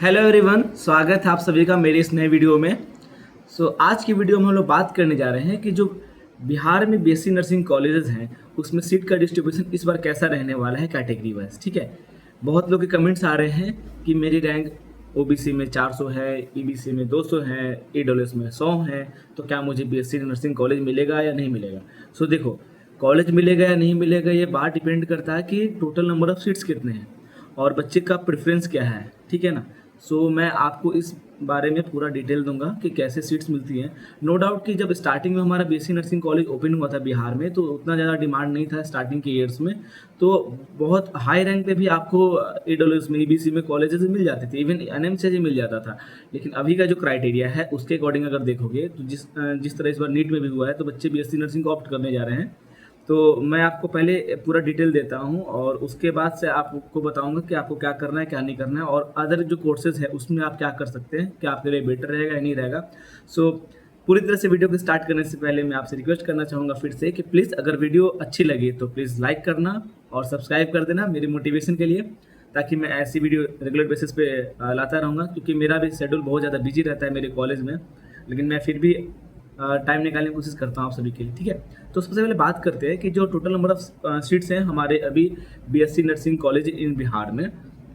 Hello everyone, स्वागत है आप सभी का मेरे इस नए वीडियो में। आज की वीडियो में हम लोग बात करने जा रहे हैं कि जो बिहार में बीएससी नर्सिंग कॉलेजेस हैं उसमें सीट का डिस्ट्रीब्यूशन इस बार कैसा रहने वाला है कैटेगरी वाइज। ठीक है, बहुत लोग के कमेंट्स आ रहे हैं कि मेरी रैंक ओबीसी में 400 है, ईबीसी में 200 है, ईडब्ल्यूएस में 100 है, तो क्या मुझे बीएससी नर्सिंग कॉलेज मिलेगा या नहीं मिलेगा। देखो, कॉलेज मिलेगा या नहीं मिलेगा ये बात डिपेंड करता है कि टोटल नंबर ऑफ सीट्स कितने हैं और बच्चे का प्रेफरेंस क्या है। ठीक है ना। मैं आपको इस बारे में पूरा डिटेल दूंगा कि कैसे सीट्स मिलती हैं। नो डाउट कि जब स्टार्टिंग में हमारा बीएससी नर्सिंग कॉलेज ओपन हुआ था बिहार में तो उतना ज़्यादा डिमांड नहीं था स्टार्टिंग के ईयर्स में। तो बहुत हाई रैंक पे भी आपको ईडब्ल्यूएस में ईबीसी में कॉलेजेस मिल जाते थे, इवन एनएमसी से मिल जाता था। लेकिन अभी का जो क्राइटेरिया है उसके अकॉर्डिंग अगर देखोगे तो जिस तरह इस बार नीट में भी हुआ है तो बच्चे बीएससी नर्सिंग को ऑप्ट करने जा रहे हैं। तो मैं आपको पहले पूरा डिटेल देता हूँ और उसके बाद से आपको बताऊंगा कि आपको क्या करना है क्या नहीं करना है और अदर जो कोर्सेज है उसमें आप क्या कर सकते हैं, क्या आपके लिए बेटर रहेगा या नहीं रहेगा। पूरी तरह से वीडियो को स्टार्ट करने से पहले मैं आपसे रिक्वेस्ट करना चाहूँगा फिर से कि प्लीज़ अगर वीडियो अच्छी लगी तो प्लीज़ लाइक करना और सब्सक्राइब कर देना मेरी मोटिवेशन के लिए, ताकि मैं ऐसी वीडियो रेगुलर बेसिस पे लाता रहूँगा। क्योंकि मेरा भी शेड्यूल बहुत ज़्यादा बिजी रहता है मेरे कॉलेज में, लेकिन मैं फिर भी टाइम निकालने की कोशिश करता हूँ आप सभी के लिए। ठीक है, तो सबसे पहले बात करते हैं कि जो टोटल नंबर ऑफ सीट्स हैं हमारे अभी BSc nursing college in Bihar में।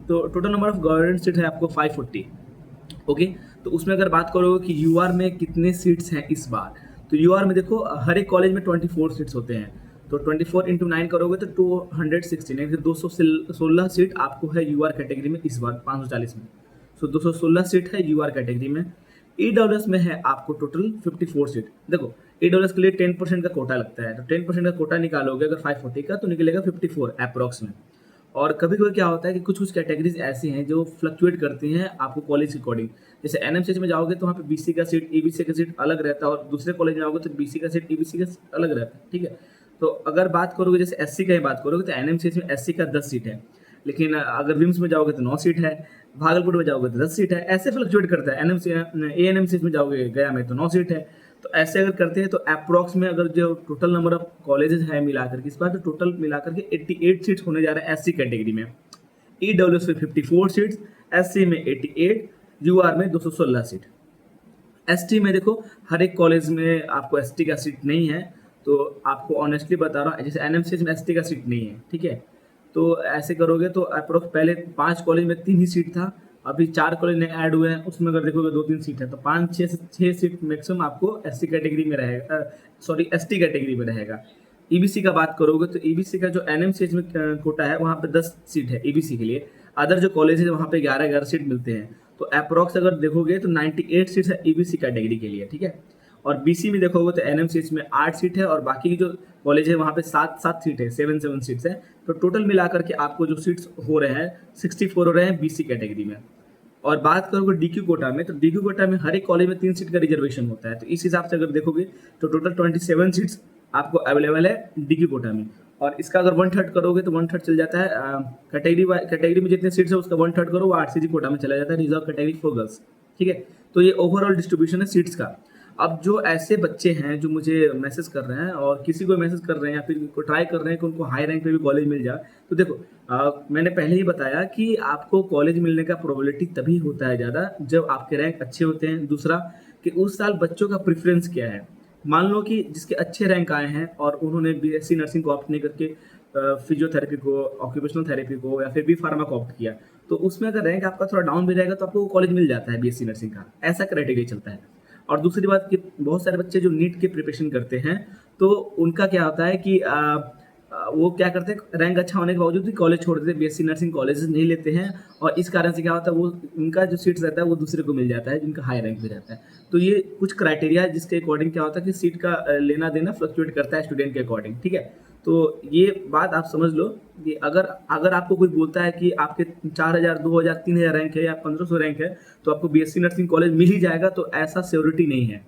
तो total number of government seat है आपको 540। ओके, तो उसमें अगर बात करोगे कि यूआर में कितने सीट्स हैं इस बार, तो यूआर में देखो हर एक कॉलेज में 24 सीट्स होते हैं। तो 24 इंटू 9 करोगे तो 216 यानी कि 216 सीट आपको है यूआर कैटेगरी में इस बार 540 में। 216 सीट है यूआर कैटेगरी में। ईडब्ल्यूएस में है आपको टोटल 54 सीट। देखो, ईडब्ल्यूएस के लिए 10% का कोटा लगता है, तो 10% का कोटा निकालोगे अगर 540 का तो निकलेगा 54 अप्रॉक्स में। और कभी कभी क्या होता है कि कुछ कुछ कैटेगरीज ऐसी हैं जो फ्लक्चुएट करती हैं आपको कॉलेज के अकॉर्डिंग। जैसे एनएमसीएच में जाओगे तो वहाँ पे बीसी का सीट ईबीसी का सीट अलग रहता है और दूसरे कॉलेज में जाओगे तो बीसी का सीट ईबीसी का अलग रहता है। ठीक है, तो अगर बात करोगे जैसे एससी का ही बात करोगे तो एनएमसीएच में एससी का 10 सीट है, लेकिन अगर विम्स में जाओगे तो 9 सीट है, भागलपुर में जाओगे तो 10 सीट है। ऐसे फ्लक्चुएट करता है। एएनएमसीएच में जाओगे गया में तो 9 सीट है। तो ऐसे अगर करते हैं तो अप्रॉक्स में अगर जो टोटल नंबर ऑफ कॉलेजेस है मिलाकर के इस बार तो टोटल मिलाकर के 88 सीट्स होने जा रहे हैं एससी कैटेगरी में। ईडब्ल्यूएस में 54 सीट्स, एससी में 88, यूआर में 216 सीट। एसटी में देखो हर एक कॉलेज में आपको एसटी का सीट नहीं है, तो आपको ऑनेस्टली बता रहा हूँ जैसे एनएमसीएच में एसटी का सीट नहीं है। ठीक है, तो ऐसे करोगे तो अप्रोक्स पहले 5 कॉलेज में 3 ही सीट था, अभी 4 कॉलेज नए ऐड हुए हैं, उसमें अगर देखोगे 2-3 सीट है, तो 5-6 सीट मैक्सिमम आपको एससी कैटेगरी में रहेगा, सॉरी एसटी कैटेगरी में रहेगा। ईबीसी का बात करोगे तो ईबीसी का जो एनएमसीएच में कोटा है वहाँ पे 10 सीट है ईबीसी के लिए। अदर जो कॉलेज है वहाँ पे 11-11 सीट मिलते हैं। तो अप्रोक्स अगर देखोगे तो 98 सीट्स है ईबीसी कैटेगरी के लिए। ठीक है, और बीसी में देखोगे तो एनएमसीएच में 8 सीट है और बाकी की जो कॉलेज है वहाँ पे 7 सीट है, 7 सीट्स है। तो टोटल मिलाकर के आपको जो सीट्स हो रहे हैं 64 हो रहे हैं बीसी कैटेगरी में। और बात करोगे डीक्यू कोटा में, तो डीक्यू कोटा में हर एक कॉलेज में 3 सीट का रिजर्वेशन होता है। तो इस हिसाब से अगर देखोगे तो टोटल 27 सीट्स आपको अवेलेबल है डीक्यू कोटा में। और इसका अगर 1/3 करोगे तो 1/3 चल जाता है कैटेगरी में जितने सीट्स है उसका 1/3 करो वो आरसीजी कोटा में चला जाता है, रिजर्व कैटेगरी फॉर गर्ल्स। ठीक है, तो ये ओवरऑल डिस्ट्रीब्यूशन है सीट्स का। अब जो ऐसे बच्चे हैं जो मुझे मैसेज कर रहे हैं और किसी को मैसेज कर रहे हैं या फिर को ट्राई कर रहे हैं कि उनको हाई रैंक पे भी कॉलेज मिल जाए, तो देखो मैंने पहले ही बताया कि आपको कॉलेज मिलने का प्रोबेबिलिटी तभी होता है ज़्यादा जब आपके रैंक अच्छे होते हैं। दूसरा कि उस साल बच्चों का प्रेफरेंस क्या है। मान लो कि जिसके अच्छे रैंक आए हैं और उन्होंने बीएससी नर्सिंग को ऑप्ट नहीं करके फिजियोथेरेपी को, ऑक्यूपेशनल थेरेपी को या फिर बी फार्मा को ऑप्ट किया, तो उसमें अगर रैंक आपका थोड़ा डाउन भी रहेगा तो आपको कॉलेज मिल जाता है बीएससी नर्सिंग का। ऐसा क्राइटेरिया चलता है। और दूसरी बात कि बहुत सारे बच्चे जो नीट की प्रिपरेशन करते हैं तो उनका क्या होता है कि वो क्या करते हैं, रैंक अच्छा होने के बावजूद भी कॉलेज छोड़ देते हैं, बीएससी नर्सिंग कॉलेजेस नहीं लेते हैं। और इस कारण से क्या होता है वो उनका जो सीट्स रहता है वो दूसरे को मिल जाता है जिनका हाई रैंक भी रहता है। तो ये कुछ क्राइटेरिया है जिसके अकॉर्डिंग क्या होता है कि सीट का लेना देना फ्लक्चुएट करता है स्टूडेंट के अकॉर्डिंग। ठीक है, तो ये बात आप समझ लो कि अगर आपको कोई बोलता है कि आपके 4000, 2000, 3000 रैंक है या 1500 रैंक है तो आपको बीएससी नर्सिंग कॉलेज मिल ही जाएगा, तो ऐसा श्योरिटी नहीं है।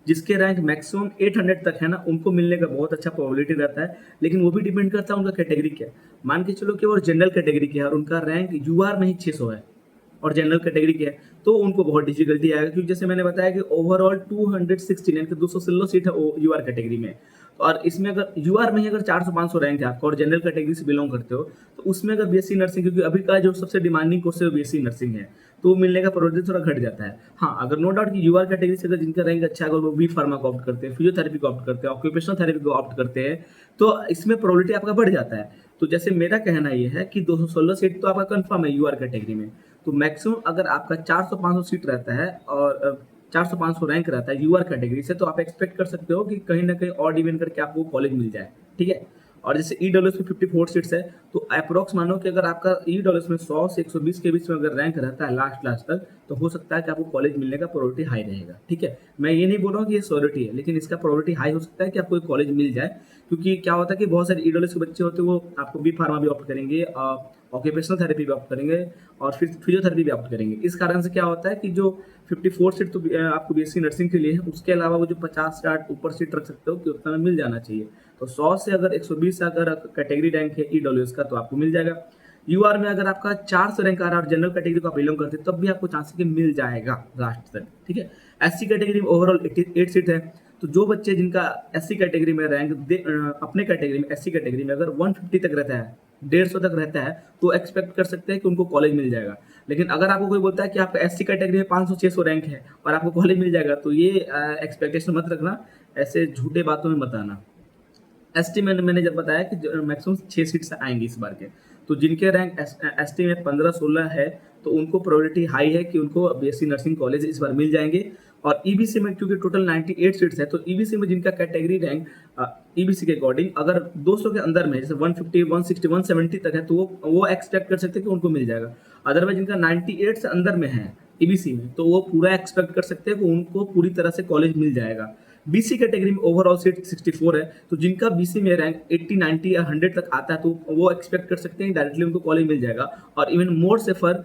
जिसके रैंक मैक्सिमम 800 तक है ना उनको मिलने का बहुत अच्छा प्रोबेबिलिटी रहता है, लेकिन वो भी डिपेंड करता है उनका कैटेगरी क्या है। मान के चलो कि वो जनरल कैटेगरी की है और उनका रैंक यूआर में ही 600 है और जनरल कैटेगरी की है तो उनको बहुत डिफिकल्टी आएगा, क्योंकि जैसे मैंने बताया कि ओवरऑल 216 यानी कि 216 सीट है यूआर कैटेगरी में। और इसमें अगर यूआर में ही अगर 400-500 रैंक है आपका और जनरल कैटेगरी से बिलोंग करते हो तो उसमें अगर बीएससी नर्सिंग, क्योंकि अभी का जो सबसे डिमांडिंग कोर्स है वो बीएससी नर्सिंग है, तो मिलने का प्रोबेबिलिटी थोड़ा घट जाता है। हाँ, अगर नो डाउट कि यूआर कैटेगरी से अगर जिनका रैंक अच्छा है, अगर वो बी फार्मा को ऑप्ट करते हैं, फिजियोथेरेपी को ऑप्ट करते हैं, ऑक्यूपेशनल थेरेपी को ऑप्ट करते हैं, तो इसमें प्रोबेबिलिटी आपका बढ़ जाता है। तो जैसे मेरा कहना ये है कि 216 सीट तो आपका कंफर्म है यूआर कैटेगरी में, तो मैक्सिमम अगर आपका 400-500 सीट रहता है और 400-500 रैंक रहता है यूआर कैटेगरी से, तो आप एक्सपेक्ट कर सकते हो कि कहीं ना कहीं और डिवीजन करके आपको कॉलेज मिल जाए, ठीक है। और जैसे ईडब्ल्यूएस में 54 सीट्स है, तो अप्रोक्स मानो कि अगर आपका ईडब्ल्यूएस में 100 से 120 के बीच में अगर रैंक रहता है लास्ट लास्ट तक, तो हो सकता है कि आपको कॉलेज मिलने का प्रोबेबिलिटी हाई रहेगा, ठीक है। मैं ये नहीं बोल रहा हूँ कि ये श्योरिटी है, लेकिन इसका प्रोबेबिलिटी हाई हो सकता है कि आपको एक कॉलेज मिल जाए, क्योंकि क्या होता है कि बहुत सारे ईडब्ल्यूएस के बच्चे होते हैं, वो आपको बी फार्मा भी ऑप्ट करेंगे, ऑक्यूपेशनल थेरेपी भी ऑप्ट करेंगे और फिर फिजियोथेरेपी भी ऑप्ट करेंगे। इस कारण से क्या होता है कि जो 54 सीट तो आपको बीएससी नर्सिंग के लिए है, उसके अलावा वो जो 50-60 ऊपर सीट रख सकते हो कि उतना में मिल जाना चाहिए। तो 100 से अगर 120 से अगर कैटेगरी रैंक है ईडब्ल्यूएस का, तो आपको मिल जाएगा। यूआर में अगर आपका 400 रैंक आ रहा है और जनरल कैटेगरी को आप बिलोंग करते हैं, तब भी आपको चांस है कि मिल जाएगा लास्ट तक, ठीक है। एससी कैटेगरी में ओवरऑल 88 सीट है, तो जो बच्चे जिनका एससी कैटेगरी में रैंक अपने कैटेगरी में एससी कैटेगरी में अगर 150 तक रहता है, 150 तक रहता है, तो एक्सपेक्ट कर सकते हैं कि उनको कॉलेज मिल जाएगा। लेकिन अगर आपको कोई बोलता है कि आपका एससी कैटेगरी में 500-600 रैंक है और आपको कॉलेज मिल जाएगा, तो ये एक्सपेक्टेशन मत रखना, ऐसे झूठे बातों में मत आना। एसटी में मैंने जब बताया कि मैक्सिमम 6 सीट्स आएंगी इस बार के, तो जिनके रैंक एसटी में 15-16 है, तो उनको प्रोबेबिलिटी हाई है कि उनको बीएससी नर्सिंग कॉलेज इस बार मिल जाएंगे। और ईबीसी में क्योंकि टोटल 98 सीट्स है, तो ईबीसी में जिनका कैटेगरी रैंक ईबीसी के अकॉर्डिंग अगर 200 के अंदर में, जैसे 150, 160, 170 तक है, तो वो एक्सपेक्ट कर सकते हैं कि उनको मिल जाएगा। अदरवाइज जिनका 98 से अंदर में है ईबीसी में, तो वो पूरा एक्सपेक्ट कर सकते हैं कि उनको पूरी तरह से कॉलेज मिल जाएगा। बीसी कैटेगरी में ओवरऑल सीट 64 है, तो जिनका बीसी में रैंक 80, 90 या 100 तक आता है, तो वो एक्सपेक्ट कर सकते हैं डायरेक्टली उनको कॉलेज मिल जाएगा। और इवन मोर सेफर,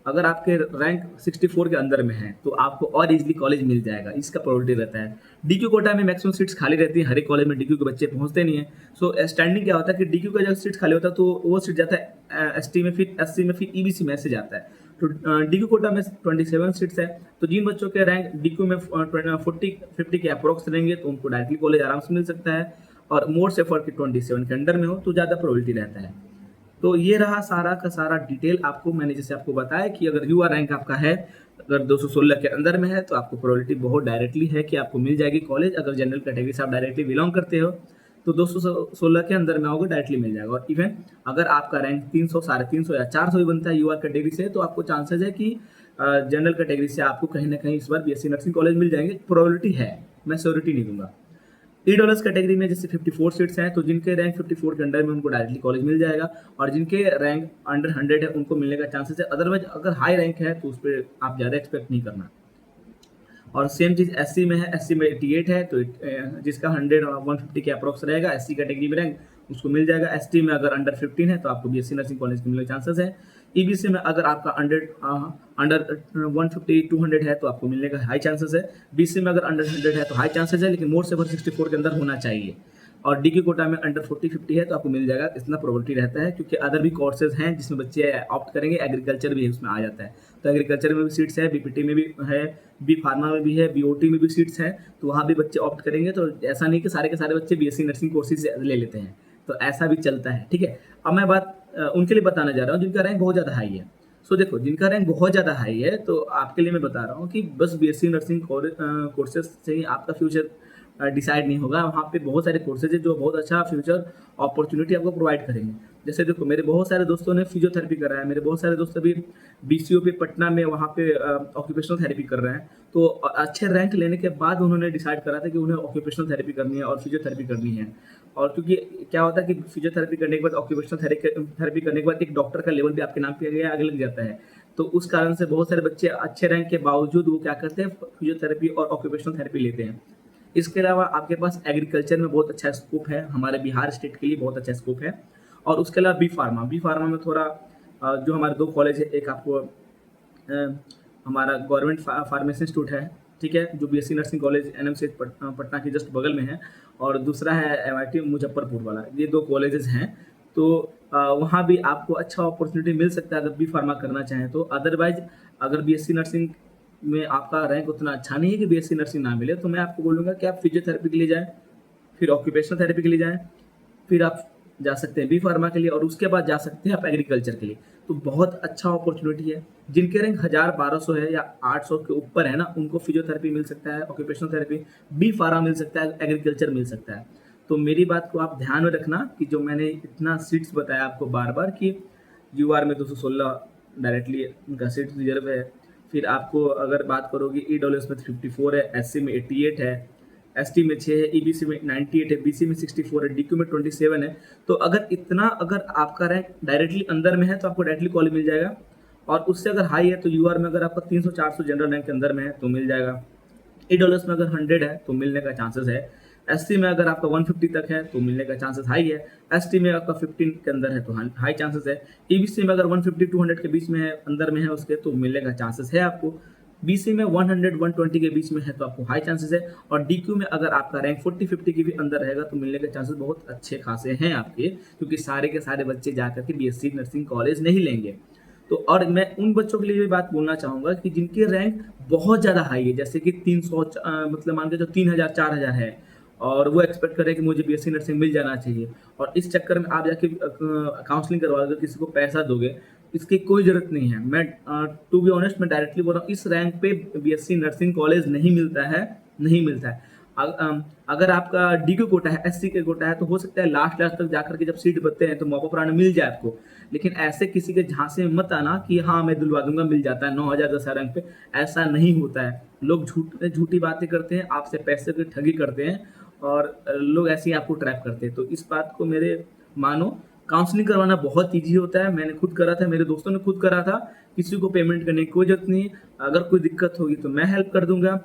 अगर आपके रैंक 64 के अंदर में है, तो आपको और इजीली कॉलेज मिल जाएगा, इसका प्रोबेबिलिटी रहता है। डीक्यू कोटा में मैक्सिमम सीट्स खाली रहती है, हर एक कॉलेज में डीक्यू के बच्चे पहुंचते नहीं है। सो स्टैंडिंग क्या होता है कि डीक्यू का जब सीट खाली होता है, तो वो सीट जाता है एसटी में, फिर एससी में, फिर ईबीसी में ऐसे जाता है। तो डीक्यू कोटा में 27 सीट्स है, तो जिन बच्चों के रैंक डीक्यू में 40-50 के अप्रोक्स रहेंगे, तो उनको डायरेक्टली कॉलेज आराम से मिल सकता है। और मोर सेफर के 27 के अंडर में हो, तो ज़्यादा प्रोबेबिलिटी रहता है। तो ये रहा सारा का सारा डिटेल आपको, मैंने जैसे आपको बताया कि अगर यूआर रैंक आपका है, अगर 216 के अंदर में है, तो आपको प्रोबेबिलिटी बहुत डायरेक्टली है कि आपको मिल जाएगी कॉलेज। अगर जनरल कैटेगरी से आप डायरेक्टली बिलोंग करते हो, तो 216 के अंदर में आओगे, डायरेक्टली मिल जाएगा। और इवन अगर आपका रैंक 300, 350 या 400 भी बनता है यूआर कैटेगरी से, तो आपको चांसेस है कि जनरल कैटेगरी से आपको कहीं ना कहीं इस बार बीएससी नर्सिंग कॉलेज मिल जाएंगे। प्रोबेबिलिटी है, मैं श्योरिटी नहीं दूंगा। ईडब्ल्यूएस कैटेगरी में जैसे 54 सीट्स हैं, तो जिनके रैंक 54 के अंडर में, उनको डायरेक्टली कॉलेज मिल जाएगा। और जिनके रैंक अंडर 100 है, उनको मिलने का चांसेस है। अदरवाइज अगर हाई रैंक है, तो उस पर आप ज़्यादा एक्सपेक्ट नहीं करना। और सेम चीज़ एससी में है, एससी में 88 है, तो जिसका 100 और 150 के अप्रोक्स रहेगा एससी कैटेगरी में रैंक, उसको मिल जाएगा। एसटी में अगर अंडर 15 है, तो आपको बीएससी नर्सिंग कॉलेज के मिलने के चांसेस है। ईबीसी में अगर आपका अंडर 150, 200 है, तो आपको मिलने का हाई चांसेस है। बीसी में अगर अंडर 100 है, तो हाई चांसेस है, लेकिन मोर सेवर 64 के अंदर होना चाहिए। और डीक्यू कोटा में अंडर 40-50 है, तो आपको मिल जाएगा, इतना प्रोबेबिलिटी रहता है। क्योंकि अदर भी कोर्सेज हैं जिसमें बच्चे ऑप्ट करेंगे, एग्रीकल्चर भी उसमें आ जाता है, तो एग्रीकल्चर में भी सीट्स है, बीपीटी में भी है, बी फार्मा में भी है, बीओटी में भी सीट्स हैं, तो वहाँ भी बच्चे ऑप्ट करेंगे। तो ऐसा नहीं कि सारे के सारे बच्चे बीएससी नर्सिंग कोर्सेज ले लेते हैं, तो ऐसा भी चलता है, ठीक है। अब मैं बात उनके लिए बताने जा रहा हूँ जिनका रैंक बहुत ज़्यादा हाई है। सो देखो, जिनका रैंक बहुत ज़्यादा हाई है, तो आपके लिए मैं बता रहा हूँ कि बस बीएससी नर्सिंग कोर्सेज से ही आपका फ्यूचर डिसाइड नहीं होगा। वहाँ पे बहुत सारे कोर्सेज है जो बहुत अच्छा फ्यूचर अपॉर्चुनिटी आपको प्रोवाइड करेंगे। जैसे देखो, मेरे बहुत सारे दोस्तों ने फिजियोथेरेपी करा है, मेरे बहुत सारे दोस्त अभी बीसीओ पे पटना में वहाँ पे ऑक्यूपेशनल थेरेपी कर रहे हैं। तो अच्छे रैंक लेने के बाद उन्होंने डिसाइड करा था कि उन्हें ऑक्यूपेशनल थेरेपी करनी है और फिजियोथेरेपी करनी है। और क्योंकि क्या होता है कि फिजियोथेरेपी करने के बाद, ऑक्यूपेशनल थेरेपी करने के बाद एक डॉक्टर का लेवल भी आपके नाम पे आगे लग जाता है। तो उस कारण से बहुत सारे बच्चे अच्छे रैंक के बावजूद वो क्या करते हैं, फिजियोथेरेपी और ऑक्यूपेशनल थेरेपी लेते हैं। इसके अलावा आपके पास एग्रीकल्चर में बहुत अच्छा स्कोप है, हमारे बिहार स्टेट के लिए बहुत अच्छा स्कोप है। और उसके अलावा बी फार्मा में थोड़ा जो हमारे 2 कॉलेज है, एक आपको हमारा गवर्नमेंट फार्मेसी इंस्टीट्यूट है, ठीक है, जो BSc nursing college NMCH Patna के जस्ट बगल में है, और दूसरा है एमआईटी मुजफ्फरपुर वाला। ये 2 कॉलेजेस हैं, तो वहाँ भी आपको अच्छा अपॉर्चुनिटी मिल सकता है अगर बी फार्मा करना चाहें तो। अदरवाइज अगर बीएससी नर्सिंग में आपका रैंक उतना अच्छा नहीं है कि बीएससी नर्सिंग ना मिले, तो मैं आपको बोलूँगा कि आप फिजियोथेरेपी के लिए जाएँ, फिर ऑक्यूपेशनल थेरेपी के लिए जाएँ, फिर आप जा सकते हैं बी फार्मा के लिए और उसके बाद जा सकते हैं आप एग्रीकल्चर के लिए। तो बहुत अच्छा अपॉर्चुनिटी है। जिनके रैंक 1000-1200 है या 800 के ऊपर है ना, उनको फिजियोथेरेपी मिल सकता है, ऑक्यूपेशनल थेरेपी, बी फार्मा मिल सकता है, एग्रीकल्चर मिल सकता है। तो मेरी बात को आप ध्यान में रखना कि जो मैंने इतना सीट्स बताया आपको बार बार कि यूआर में 216 डायरेक्टली उनका सीट रिजर्व है। फिर आपको अगर बात करोगे ईडब्ल्यूएस में 54 है, एससी में 88 है, एसटी में 6 है, ईबीसी में 98 है, बीसी में 64 है, डीक्यू में 27 है। तो अगर आपका रैंक डायरेक्टली अंदर में है तो आपको डायरेक्टली कॉलेज मिल जाएगा, और उससे अगर हाई है तो यूआर में अगर आपका 300-400 जनरल रैंक के अंदर में है तो मिल जाएगा। ईडब्ल्यूएस में अगर 100 है तो मिलने का चांसेस है। एससी में अगर आपका 150 तक है तो मिलने का चांसेस हाई है। एसटी में आपका 15 के अंदर है तो हाई चांसेस है। ईबीसी में अगर 150-200 के बीच में है, अंदर में है उसके, तो मिलने का चांसेस है आपको। बीसी में 100-120 के बीच में है तो आपको हाई चांसेस है। और डीक्यू में अगर आपका रैंक 40-50 के भी अंदर रहेगा तो मिलने के चांसेस बहुत अच्छे खासे हैं आपके, क्योंकि सारे के सारे बच्चे जाकर के बीएससी नर्सिंग कॉलेज नहीं लेंगे। तो और मैं उन बच्चों के लिए भी बात बोलना चाहूँगा कि जिनके रैंक बहुत ज़्यादा हाई है, जैसे कि 300 मतलब मान के जो 3000-4000 है, और वो एक्सपेक्ट करें कि मुझे बीएससी नर्सिंग मिल जाना चाहिए, और इस चक्कर में आप जाके काउंसलिंग करवा दोगे, किसी को पैसा दोगे, इसकी कोई ज़रूरत नहीं है। मैं टू बी ऑनेस्ट मैं डायरेक्टली बोल रहा हूँ, इस रैंक पे बीएससी नर्सिंग कॉलेज नहीं मिलता है, नहीं मिलता है। अगर आपका डीक्यू कोटा है, एससी के कोटा है, तो हो सकता है लास्ट तक जाकर के जब सीट बनते हैं तो मौका पुराना मिल जाए आपको। लेकिन ऐसे किसी के झांसे में मत आना कि हाँ मैं दिलवा दूंगा, मिल जाता है 9000-10,000 रैंक पे। ऐसा नहीं होता है। लोग झूठी बातें करते हैं, आपसे पैसे की ठगी करते हैं, और लोग ऐसे ही आपको ट्रैप करते हैं। तो इस बात को मेरे मानो, काउंसलिंग करवाना बहुत ईजी होता है। मैंने खुद करा था, मेरे दोस्तों ने खुद करा था। किसी को पेमेंट करने की कोई जरूरत नहीं है। अगर कोई दिक्कत होगी तो मैं हेल्प कर दूंगा।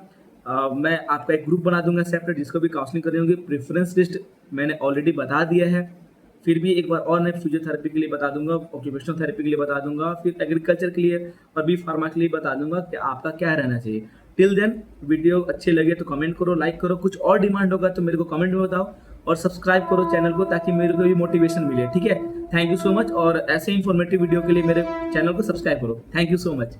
मैं आपका एक ग्रुप बना दूंगा सेपरेट, जिसको भी काउंसलिंग करनी होगी। प्रेफरेंस लिस्ट मैंने ऑलरेडी बता दिया है। फिर भी एक बार और मैं फिजियोथेरेपी के लिए बता दूंगा, ऑक्यूपेशनल थेरेपी के लिए बता दूंगा, फिर एग्रीकल्चर के लिए और बी फार्मा के लिए बता दूंगा कि आपका क्या रहना चाहिए। टिल देन वीडियो अच्छे लगे तो कमेंट करो, लाइक करो। कुछ और डिमांड होगा तो मेरे को कमेंट में बताओ, और सब्सक्राइब करो चैनल को, ताकि मेरे को भी मोटिवेशन मिले। ठीक है, थैंक यू सो मच। और ऐसे इंफॉर्मेटिव वीडियो के लिए मेरे चैनल को सब्सक्राइब करो। Thank you so much.